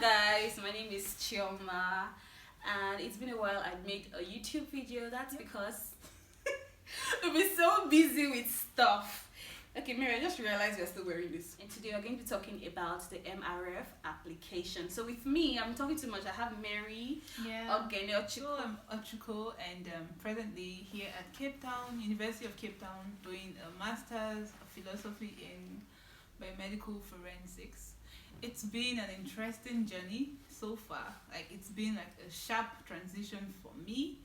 Guys, my name is Chioma, and it's been a while I made a YouTube video. That's because we've been so busy with stuff. Okay, Mary, I just realized you're still wearing this. And today we're going to be talking about the MRF application. So with me, I'm talking too much. I have Mary. Yeah. So I'm Ochuko, and presently here at Cape Town, University of Cape Town, doing a Master's of Philosophy in Biomedical Forensics. It's been an interesting journey so far. Like, it's been like a sharp transition for me,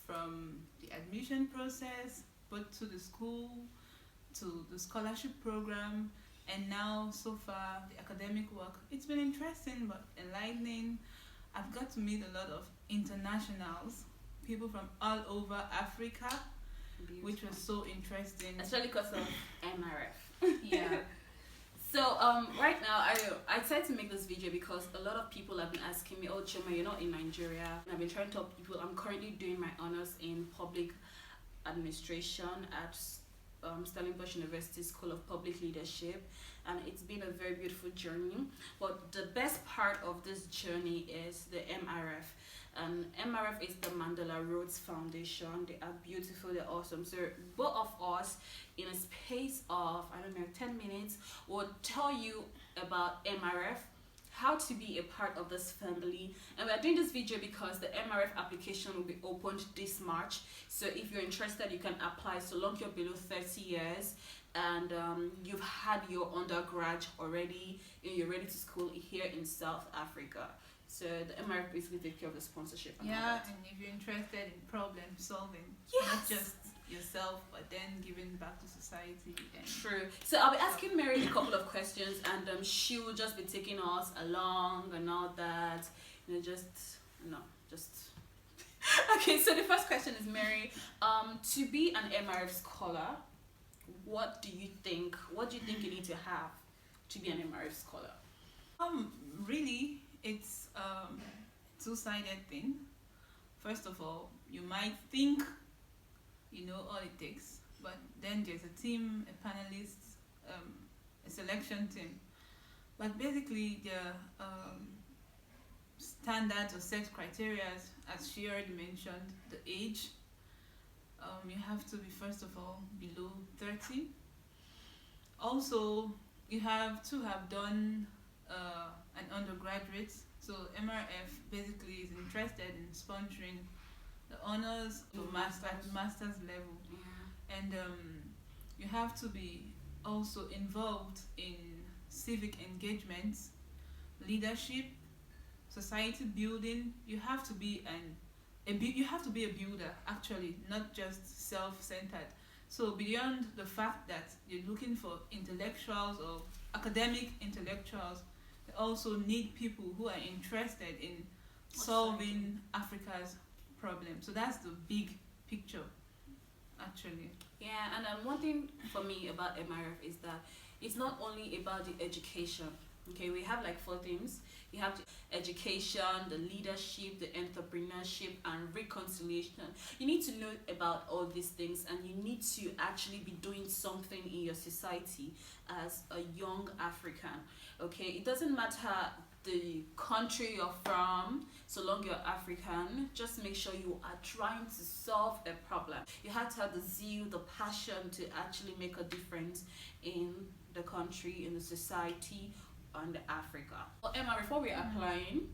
from the admission process, both to the school, to the scholarship program, and now so far the academic work. It's been interesting but enlightening. I've got to meet a lot of internationals, people from all over Africa. Beautiful. Which was so interesting, especially because of MRF. Yeah. So right now I decided to make this video because a lot of people have been asking me, "Oh, Chioma, you're not in Nigeria." And I've been trying to tell people I'm currently doing my honors in public administration at Stellenbosch University School of Public Leadership, and it's been a very beautiful journey. But the best part of this journey is the MRF. And MRF is the Mandela Rhodes Foundation. They are beautiful, they're awesome. So both of us, in a space of 10 minutes, will tell you about MRF, how to be a part of this family. And we're doing this video because the MRF application will be opened this March. So if you're interested, you can apply so long you're below 30 years and you've had your undergrad already and you're ready to school here in South Africa. So the MRF basically takes care of the sponsorship. And if you're interested in problem solving, yes, not just yourself, but then giving back to society. True. So I'll be asking Mary a couple of questions, and she will just be taking us along and all that. Okay. So the first question is, Mary, to be an MRF scholar, what do you think? What do you think you need to have to be an MRF scholar? Really, it's a two-sided thing. First of all, you might think you know all it takes, but then there's a team, a panelist, a selection team. But basically, the standards or set criteria, as she already mentioned, the age. You have to be, first of all, below 30. Also, you have to have done an undergraduate. So MRF basically is interested in sponsoring the honors to master's level. Yeah. And you have to be also involved in civic engagements, leadership, society building. You have to be a builder, actually, not just self-centered. So beyond the fact that you're looking for intellectuals or academic intellectuals, they also need people who are interested in solving Africa's problem. So that's the big picture, actually. Yeah, and one thing for me about MRF is that it's not only about the education. Okay, we have like 4 things. You have the education, the leadership, the entrepreneurship, and reconciliation. You need to know about all these things, and you need to actually be doing something in your society as a young African. Okay, it doesn't matter the country you're from, so long you're African. Just make sure you are trying to solve a problem. You have to have the zeal, the passion to actually make a difference in the country, in the society, and Africa. Well, Emma, before we're applying,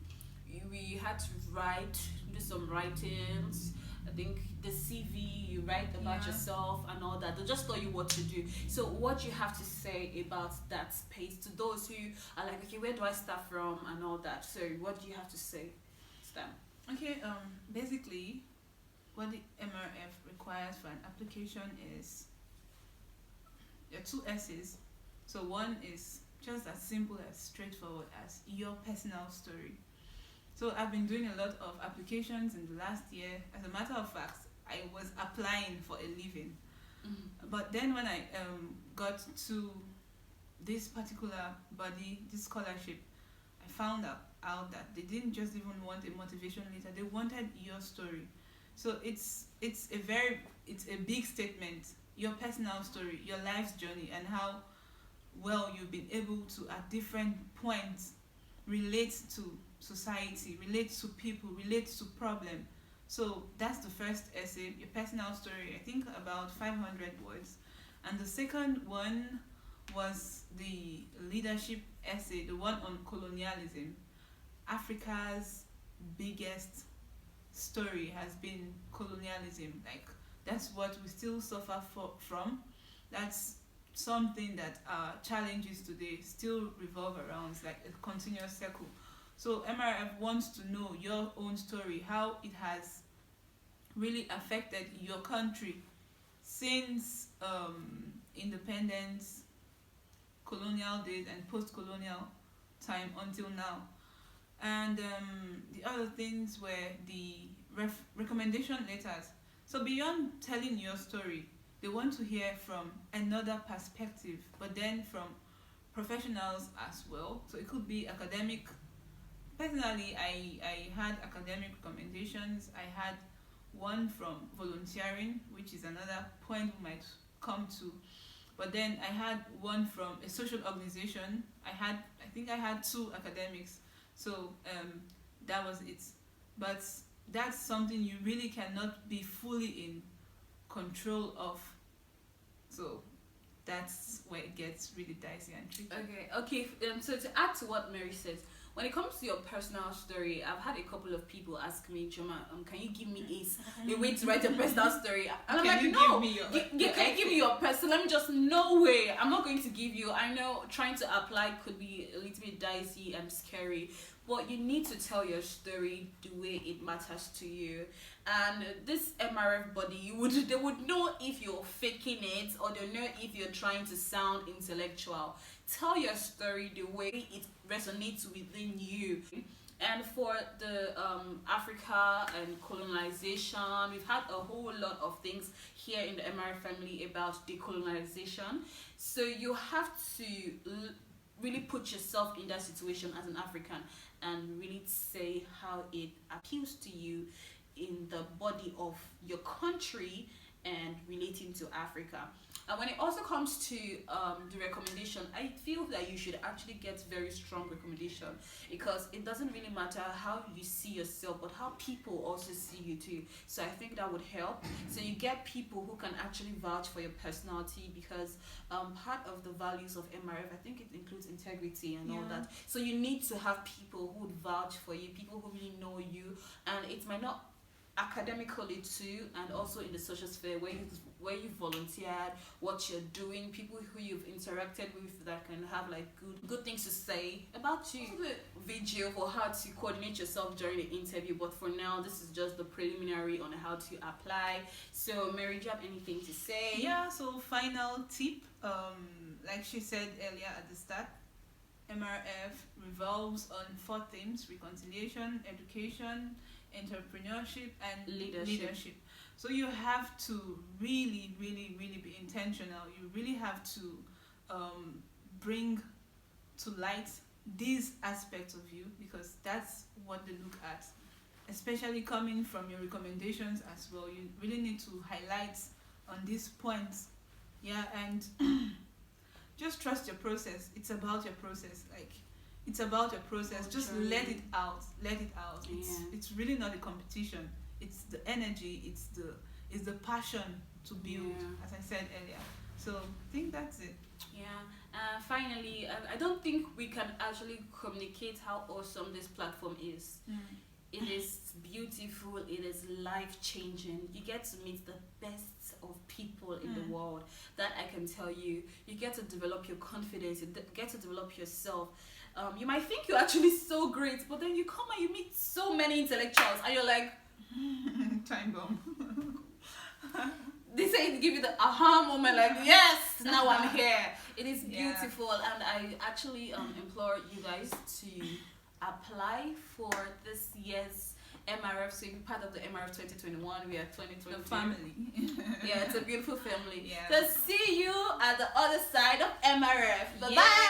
we had to do some writings. I think the CV, you write about yourself and all that. They'll just tell you what to do. So what you have to say about that space to those who are like, okay, where do I start from and all that? So what do you have to say to them? Okay, basically, what the MRF requires for an application is there are 2 essays. So one is just as simple as straightforward as your personal story. So I've been doing a lot of applications in the last year. As a matter of fact, I was applying for a living. Mm-hmm. But then when I got to this particular body, this scholarship, I found out that they didn't just even want a motivation letter, they wanted your story. So it's a big statement, your personal story, your life's journey, and how well you've been able to, at different points, relate to society, relate to people, relate to problem. So that's the first essay, your personal story, I think about 500 words. And the second one was the leadership essay, the one on colonialism. Africa's biggest story has been colonialism. Like, that's what we still suffer from. That's something that our challenges today still revolve around. It's like a continuous circle. So MRF wants to know your own story, how it has really affected your country since independence, colonial days, and post-colonial time until now. And the other things were the recommendation letters. So beyond telling your story, they want to hear from another perspective, but then from professionals as well. So it could be academic. Personally, I had academic recommendations. I had one from volunteering, which is another point we might come to. But then I had one from a social organization. I think I had 2 academics. So that was it. But that's something you really cannot be fully in control of. So that's where it gets really dicey and tricky. Okay. So to add to what Mary says, when it comes to your personal story, I've had a couple of people ask me, Chioma, can you give me a way to write a personal story? And I'm like, no, can you give me your personal? Let me just, no way, I'm not going to give you. I know trying to apply could be a little bit dicey and scary, but you need to tell your story the way it matters to you. And this MRF body, they would know if you're faking it, or they'll know if you're trying to sound intellectual. Tell your story the way it resonates within you. And for the Africa and colonization, we've had a whole lot of things here in the MRF family about decolonization. So you have to really put yourself in that situation as an African and really say how it appeals to you in the body of your country and relating to Africa. And when it also comes to the recommendation, I feel that you should actually get very strong recommendation, because it doesn't really matter how you see yourself, but how people also see you too. So I think that would help. So you get people who can actually vouch for your personality, because part of the values of MRF, I think it includes integrity and all that. So you need to have people who would vouch for you, people who really know you, and it might not academically too, and also in the social sphere where you volunteered, what you're doing, people who you've interacted with that can have like good things to say about you. The video for how to coordinate yourself during the interview, but for now this is just the preliminary on how to apply. So Mary, do you have anything to say? Yeah, so final tip, like she said earlier at the start, MRF revolves on 4 themes: reconciliation, education, entrepreneurship, and leadership. So you have to really be intentional. You really have to bring to light these aspects of you, because that's what they look at, especially coming from your recommendations as well. You really need to highlight on these points. And just trust your process. It's about your process. It's about your process. Just let it out. It's really not a competition. It's the energy. It's the passion to build, as I said earlier. So I think that's it. Finally, I don't think we can actually communicate how awesome this platform is. It is beautiful. It is life-changing. You get to meet the best of people in the world. That I can tell you. You get to develop your confidence. You get to develop yourself. You might think you're actually so great, but then you come and you meet so many intellectuals, and you're like, time bomb. They say it give you the aha moment, like, yes, now I'm here. It is beautiful, and I actually implore you guys to apply for this year's MRF, so you be part of the MRF 2021. We are 2022. The family. It's a beautiful family. So see you at the other side of MRF. Bye bye.